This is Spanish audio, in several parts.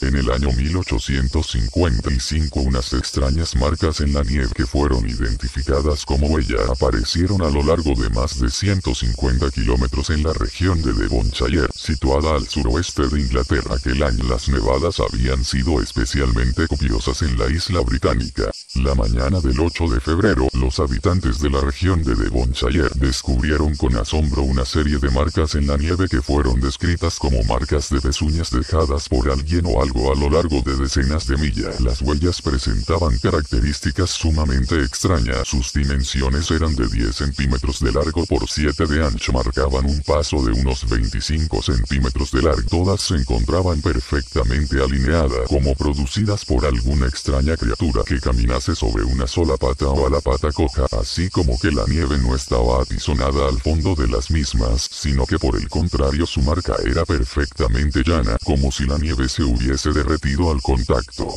En el año 1855 unas extrañas marcas en la nieve que fueron identificadas como huella aparecieron a lo largo de más de 150 kilómetros en la región de Devonshire, situada al suroeste de Inglaterra. Aquel año las nevadas habían sido especialmente copiosas en la isla británica. La mañana del 8 de febrero, los habitantes de la región de Devonshire descubrieron con asombro una serie de marcas en la nieve que fueron descritas como marcas de pezuñas dejadas por alguien o algo a lo largo de decenas de millas. Las huellas presentaban características sumamente extrañas. Sus dimensiones eran de 10 centímetros de largo por 7 de ancho. Marcaban un paso de unos 25 centímetros de largo. Todas se encontraban perfectamente alineadas, como producidas por alguna extraña criatura que caminase sobre una sola pata o a la pata coja, así como que la nieve no estaba apisonada al fondo de las mismas, sino que por el contrario su marca era perfectamente llana, como si la nieve se hubiese derretido al contacto.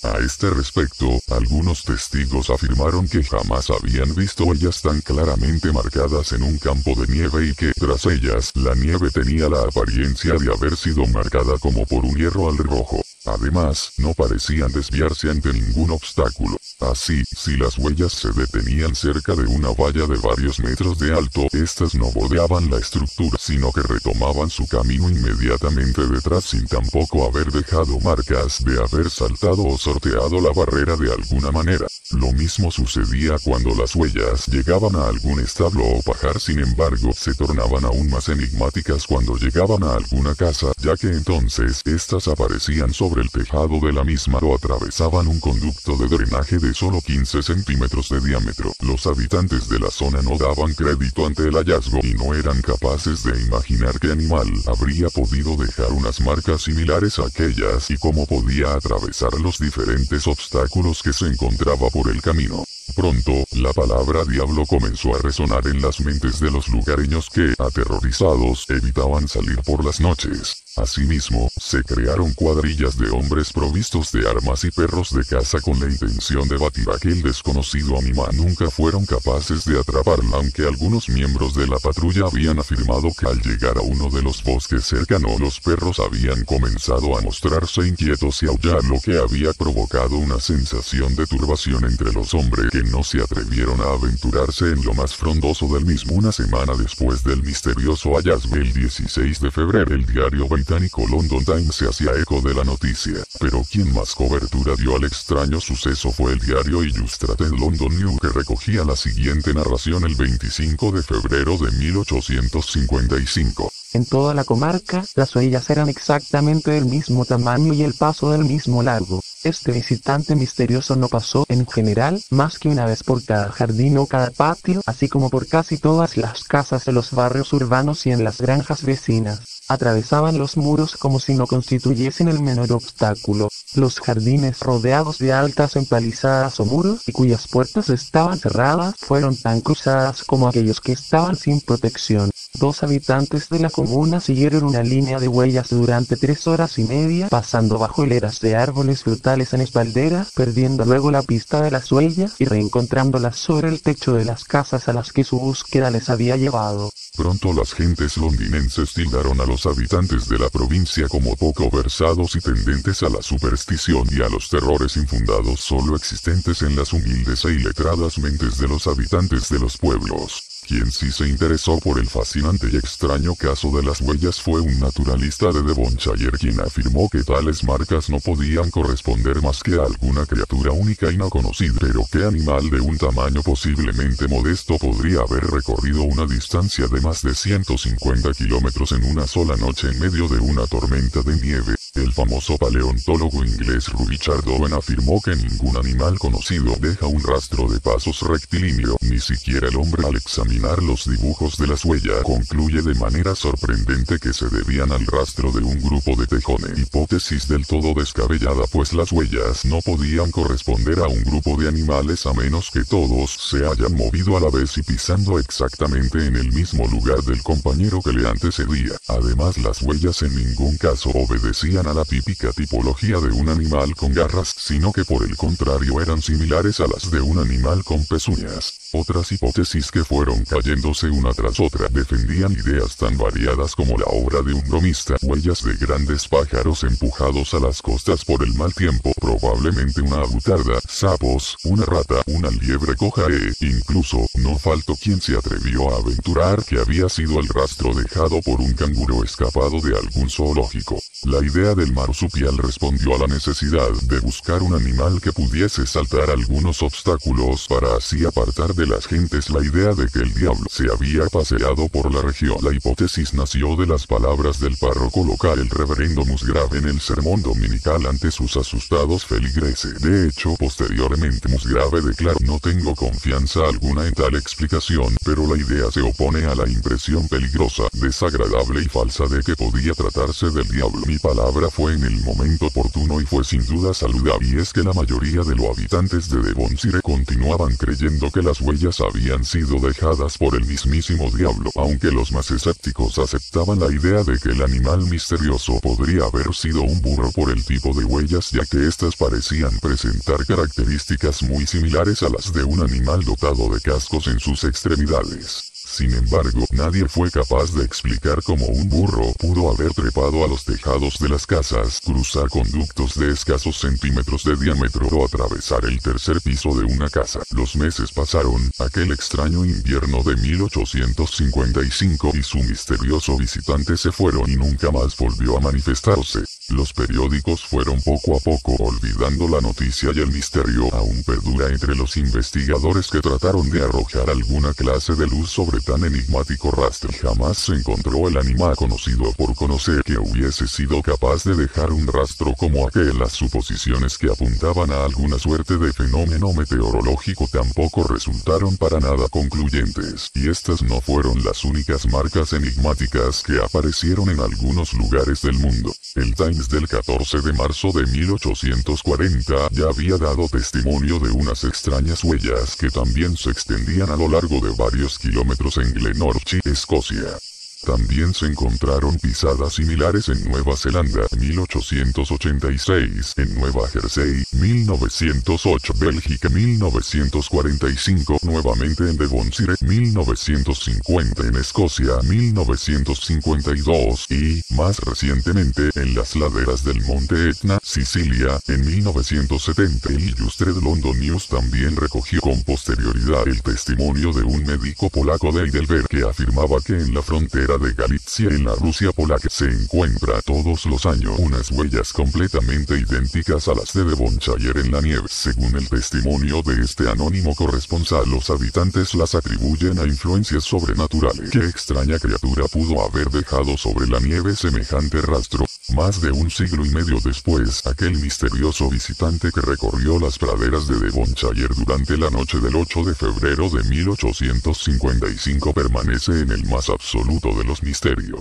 A este respecto, algunos testigos afirmaron que jamás habían visto huellas tan claramente marcadas en un campo de nieve y que, tras ellas, la nieve tenía la apariencia de haber sido marcada como por un hierro al rojo. Además, no parecían desviarse ante ningún obstáculo. Así, si las huellas se detenían cerca de una valla de varios metros de alto, estas no bordeaban la estructura, sino que retomaban su camino inmediatamente detrás sin tampoco haber dejado marcas de haber saltado o sorteado la barrera de alguna manera. Lo mismo sucedía cuando las huellas llegaban a algún establo o pajar. Sin embargo, se tornaban aún más enigmáticas cuando llegaban a alguna casa, ya que entonces, estas aparecían sobre el tejado de la misma o atravesaban un conducto de drenaje de solo 15 centímetros de diámetro. Los habitantes de la zona no daban crédito ante el hallazgo y no eran capaces de imaginar qué animal habría podido dejar unas marcas similares a aquellas y cómo podía atravesar los diferentes obstáculos que se encontraba por el camino. Pronto, la palabra diablo comenzó a resonar en las mentes de los lugareños que, aterrorizados, evitaban salir por las noches. Asimismo, se crearon cuadrillas de hombres provistos de armas y perros de caza con la intención de batir a aquel desconocido animal. Nunca fueron capaces de atraparla, aunque algunos miembros de la patrulla habían afirmado que al llegar a uno de los bosques cercanos los perros habían comenzado a mostrarse inquietos y aullar, lo que había provocado una sensación de turbación entre los hombres que no se atrevieron a aventurarse en lo más frondoso del mismo. Una semana después del misterioso hallazgo, el 16 de febrero, el diario británico London Times se hacía eco de la noticia, pero quien más cobertura dio al extraño suceso fue el diario Illustrated London News, que recogía la siguiente narración el 25 de febrero de 1855. En toda la comarca, las huellas eran exactamente del mismo tamaño y el paso del mismo largo. Este visitante misterioso no pasó, en general, más que una vez por cada jardín o cada patio, así como por casi todas las casas de los barrios urbanos y en las granjas vecinas. Atravesaban los muros como si no constituyesen el menor obstáculo. Los jardines rodeados de altas empalizadas o muros y cuyas puertas estaban cerradas fueron tan cruzadas como aquellos que estaban sin protección. 2 habitantes de la comuna siguieron una línea de huellas durante 3 horas y media, pasando bajo hileras de árboles frutales en espalderas, perdiendo luego la pista de las huellas y reencontrándolas sobre el techo de las casas a las que su búsqueda les había llevado. Pronto las gentes londinenses tildaron a los habitantes de la provincia como poco versados y tendentes a la superstición y a los terrores infundados solo existentes en las humildes e iletradas mentes de los habitantes de los pueblos. Quien sí se interesó por el fascinante y extraño caso de las huellas fue un naturalista de Devonshire, quien afirmó que tales marcas no podían corresponder más que a alguna criatura única y no conocida, pero qué animal de un tamaño posiblemente modesto podría haber recorrido una distancia de más de 150 kilómetros en una sola noche en medio de una tormenta de nieve. El famoso paleontólogo inglés Richard Owen afirmó que ningún animal conocido deja un rastro de pasos rectilíneo, ni siquiera el hombre. Al examinar los dibujos de las huellas, concluye de manera sorprendente que se debían al rastro de un grupo de tejones, hipótesis del todo descabellada pues las huellas no podían corresponder a un grupo de animales a menos que todos se hayan movido a la vez y pisando exactamente en el mismo lugar del compañero que le antecedía. Además, las huellas en ningún caso obedecían a la típica tipología de un animal con garras, sino que por el contrario eran similares a las de un animal con pezuñas. Otras hipótesis que fueron cayéndose una tras otra defendían ideas tan variadas como la obra de un bromista, huellas de grandes pájaros empujados a las costas por el mal tiempo, probablemente una avutarda, sapos, una rata, una liebre coja incluso, no faltó quien se atrevió a aventurar que había sido el rastro dejado por un canguro escapado de algún zoológico. La idea del marsupial respondió a la necesidad de buscar un animal que pudiese saltar algunos obstáculos para así apartar de las gentes la idea de que el diablo se había paseado por la región. La hipótesis nació de las palabras del párroco local, el reverendo Musgrave, en el sermón dominical ante sus asustados feligreses. De hecho, posteriormente Musgrave declaró: no tengo confianza alguna en tal explicación, pero la idea se opone a la impresión peligrosa, desagradable y falsa de que podía tratarse del diablo. Mi palabra fue en el momento oportuno y fue sin duda saludable, y es que la mayoría de los habitantes de Devonshire continuaban creyendo que las huellas habían sido dejadas por el mismísimo diablo, aunque los más escépticos aceptaban la idea de que el animal misterioso podría haber sido un burro por el tipo de huellas, ya que éstas parecían presentar características muy similares a las de un animal dotado de cascos en sus extremidades. Sin embargo, nadie fue capaz de explicar cómo un burro pudo haber trepado a los tejados de las casas, cruzar conductos de escasos centímetros de diámetro o atravesar el tercer piso de una casa. Los meses pasaron, aquel extraño invierno de 1855 y su misterioso visitante se fueron y nunca más volvió a manifestarse. Los periódicos fueron poco a poco olvidando la noticia y el misterio aún perdura entre los investigadores que trataron de arrojar alguna clase de luz sobre tan enigmático rastro. Jamás se encontró el animal conocido por conocer que hubiese sido capaz de dejar un rastro como aquel. Las suposiciones que apuntaban a alguna suerte de fenómeno meteorológico tampoco resultaron para nada concluyentes, y estas no fueron las únicas marcas enigmáticas que aparecieron en algunos lugares del mundo. El Times del 14 de marzo de 1840 ya había dado testimonio de unas extrañas huellas que también se extendían a lo largo de varios kilómetros en Glenorchy, Escocia. También se encontraron pisadas similares en Nueva Zelanda, 1886, en Nueva Jersey, 1908, Bélgica, 1945, nuevamente en Devonshire, 1950, en Escocia, 1952, y, más recientemente, en las laderas del Monte Etna, Sicilia, en 1970. El Illustrated London News también recogió con posterioridad el testimonio de un médico polaco de Heidelberg que afirmaba que en la frontera de Galicia en la Rusia polaca se encuentra todos los años unas huellas completamente idénticas a las de Devonshire en la nieve. Según el testimonio de este anónimo corresponsal, los habitantes las atribuyen a influencias sobrenaturales. ¿Qué extraña criatura pudo haber dejado sobre la nieve semejante rastro? Más de un siglo y medio después, aquel misterioso visitante que recorrió las praderas de Devonshire durante la noche del 8 de febrero de 1855 permanece en el más absoluto de los misterios.